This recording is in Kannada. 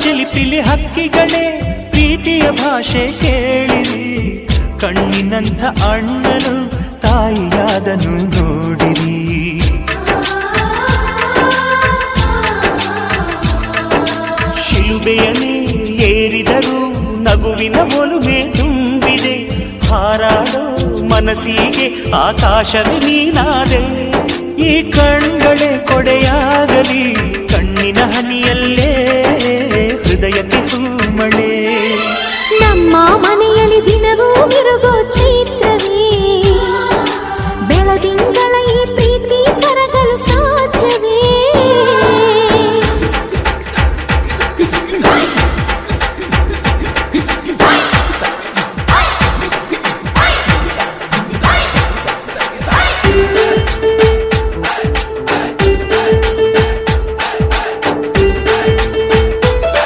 ಚಿಲಿಪಿಲಿ ಹಕ್ಕಿಗಳೇ ಪ್ರೀತಿಯ ಭಾಷೆ ಕೇಳಿರಿ, ಕಣ್ಣಿನಂಥ ಅಣ್ಣನು ತಾಯಿಯಾದನು ನೋಡಿರಿ. ಶಿಲುಬೆಯನ್ನೇ ಏರಿದರೂ ನಗುವಿನ ಒಲುಮೆ ತುಂಬಿದೆ, ಹಾರಾಡೋ ಮನಸ್ಸಿಗೆ ಆಕಾಶವೇ ನೀನಾದೆ. ಈ ಕಣ್ಗಳೇ ಕೊಡೆಯಾಗಲಿ, ಕಣ್ಣಿನ ಹನಿಯಲ್ಲೇ ಹೃದಯಕ್ಕೆ ಹೂಮಳೆ. ನಮ್ಮ ಮನೆಯಲ್ಲಿ ದಿನವೂ ಮಿರುಗೋ